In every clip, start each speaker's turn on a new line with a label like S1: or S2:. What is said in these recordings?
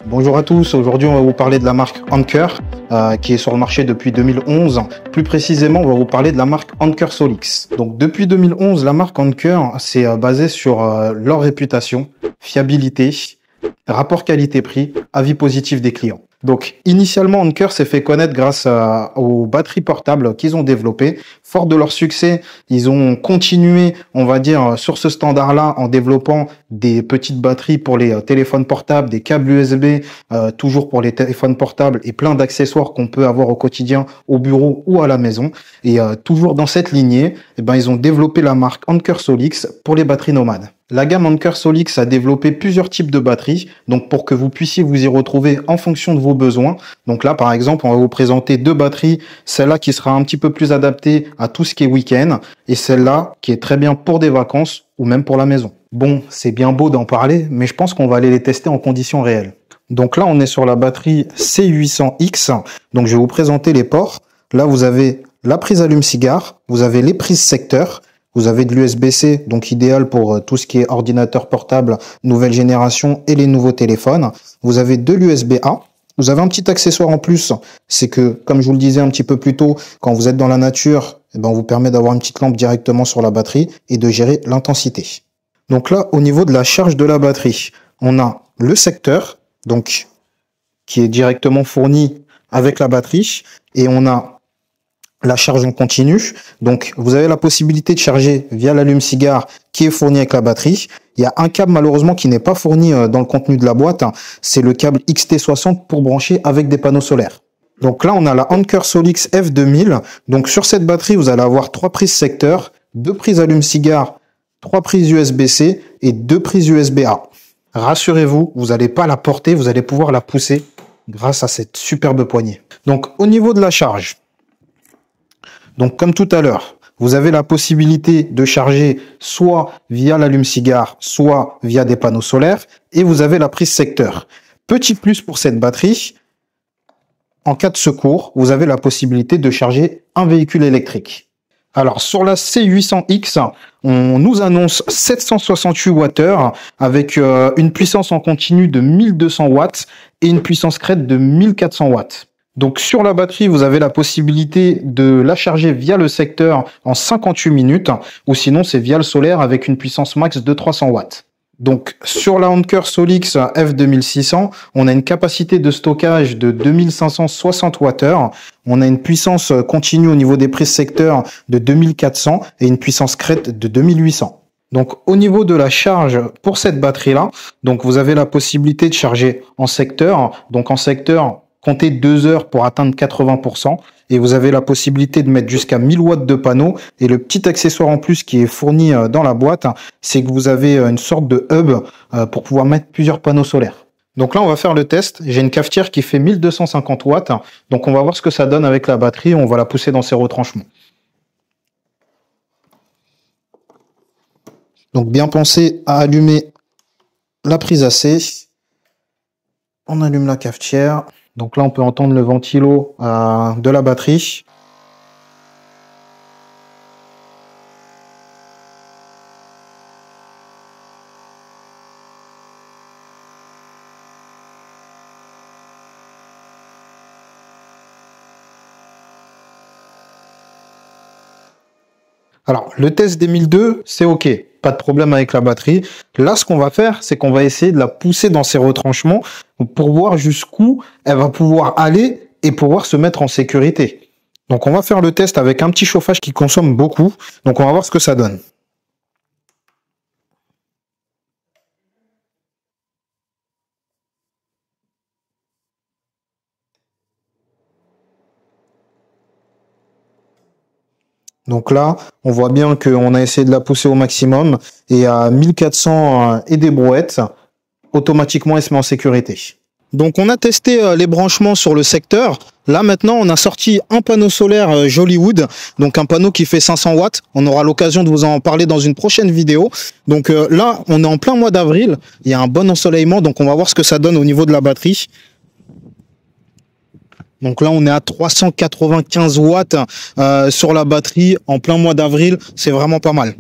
S1: Bonjour à tous, aujourd'hui on va vous parler de la marque Anker qui est sur le marché depuis 2011. Plus précisément, on va vous parler de la marque Anker Solix. Donc depuis 2011, la marque Anker s'est basée sur leur réputation, fiabilité, rapport qualité-prix, avis positif des clients. Donc initialement, Anker s'est fait connaître grâce aux batteries portables qu'ils ont développées. Fort de leur succès, ils ont continué, on va dire, sur ce standard-là en développant des petites batteries pour les téléphones portables, des câbles USB, toujours pour les téléphones portables et plein d'accessoires qu'on peut avoir au quotidien, au bureau ou à la maison. Et toujours dans cette lignée, ils ont développé la marque Anker Solix pour les batteries nomades. La gamme Anker Solix a développé plusieurs types de batteries, donc pour que vous puissiez vous y retrouver en fonction de vos besoins. Donc là, par exemple, on va vous présenter deux batteries, celle-là qui sera un petit peu plus adaptée à tout ce qui est week-end, et celle-là qui est très bien pour des vacances ou même pour la maison. Bon, c'est bien beau d'en parler, mais je pense qu'on va aller les tester en conditions réelles. Donc là, on est sur la batterie C800X, donc je vais vous présenter les ports. Là, vous avez la prise allume-cigare, vous avez les prises secteurs, vous avez de l'USB-C, donc idéal pour tout ce qui est ordinateur portable, nouvelle génération et les nouveaux téléphones. Vous avez de l'USB-A. Vous avez un petit accessoire en plus, c'est que, comme je vous le disais un petit peu plus tôt, quand vous êtes dans la nature, on vous permet d'avoir une petite lampe directement sur la batterie et de gérer l'intensité. Donc là, au niveau de la charge de la batterie, on a le secteur, donc qui est directement fourni avec la batterie, et on a la charge en continu. Donc, vous avez la possibilité de charger via l'allume-cigare qui est fourni avec la batterie. Il y a un câble malheureusement qui n'est pas fourni dans le contenu de la boîte. C'est le câble XT60 pour brancher avec des panneaux solaires. Donc là, on a la Anker Solix F2000. Donc sur cette batterie, vous allez avoir 3 prises secteur, 2 prises allume-cigare, 3 prises USB-C et 2 prises USB-A. Rassurez-vous, vous n'allez pas la porter, vous allez pouvoir la pousser grâce à cette superbe poignée. Donc au niveau de la charge, donc comme tout à l'heure, vous avez la possibilité de charger soit via l'allume-cigare, soit via des panneaux solaires, et vous avez la prise secteur. Petit plus pour cette batterie, en cas de secours, vous avez la possibilité de charger un véhicule électrique. Alors sur la C800X, on nous annonce 768 Wh avec une puissance en continu de 1200 watts et une puissance crête de 1400 watts. Donc sur la batterie, vous avez la possibilité de la charger via le secteur en 58 minutes ou sinon c'est via le solaire avec une puissance max de 300 watts. Donc sur la Anker Solix F2600, on a une capacité de stockage de 2560 Wh, on a une puissance continue au niveau des prises secteur de 2400 et une puissance crête de 2800. Donc au niveau de la charge pour cette batterie-là, donc vous avez la possibilité de charger en secteur, donc en secteur comptez 2 heures pour atteindre 80% et vous avez la possibilité de mettre jusqu'à 1000 watts de panneau. Et le petit accessoire en plus qui est fourni dans la boîte, c'est que vous avez une sorte de hub pour pouvoir mettre plusieurs panneaux solaires. Donc là, on va faire le test. J'ai une cafetière qui fait 1250 watts. Donc on va voir ce que ça donne avec la batterie. On va la pousser dans ses retranchements. Donc bien penser à allumer la prise AC. On allume la cafetière. Donc là, on peut entendre le ventilo de la batterie. Alors, le test des 1002, c'est OK. Pas de problème avec la batterie. Là, ce qu'on va faire, c'est qu'on va essayer de la pousser dans ses retranchements pour voir jusqu'où elle va pouvoir aller et pouvoir se mettre en sécurité. Donc, on va faire le test avec un petit chauffage qui consomme beaucoup. Donc, on va voir ce que ça donne. Donc là, on voit bien qu'on a essayé de la pousser au maximum et à 1400 et des brouettes, automatiquement, elle se met en sécurité. Donc on a testé les branchements sur le secteur. Là maintenant, on a sorti un panneau solaire Jollywood, donc un panneau qui fait 500 watts. On aura l'occasion de vous en parler dans une prochaine vidéo. Donc là, on est en plein mois d'avril. Il y a un bon ensoleillement, donc on va voir ce que ça donne au niveau de la batterie. Donc là, on est à 395 watts sur la batterie en plein mois d'avril. C'est vraiment pas mal.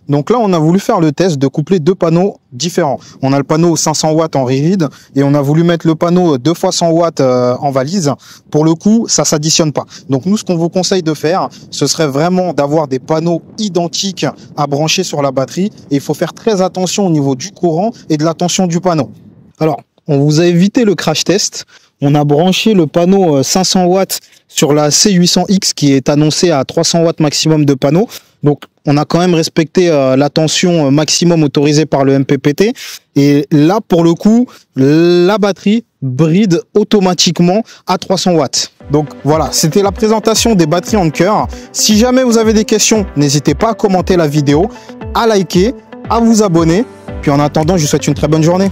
S1: Donc là, on a voulu faire le test de coupler deux panneaux différents. On a le panneau 500 watts en rigide et on a voulu mettre le panneau 2 fois 100 watts en valise. Pour le coup, ça s'additionne pas. Donc nous, ce qu'on vous conseille de faire, ce serait vraiment d'avoir des panneaux identiques à brancher sur la batterie. Et il faut faire très attention au niveau du courant et de la tension du panneau. Alors, on vous a évité le crash test. On a branché le panneau 500 watts sur la C800X qui est annoncé à 300 watts maximum de panneau. Donc, on a quand même respecté la tension maximum autorisée par le MPPT. Et là, pour le coup, la batterie bride automatiquement à 300 watts. Donc voilà, c'était la présentation des batteries Anker. Si jamais vous avez des questions, n'hésitez pas à commenter la vidéo, à liker, à vous abonner. Puis en attendant, je vous souhaite une très bonne journée.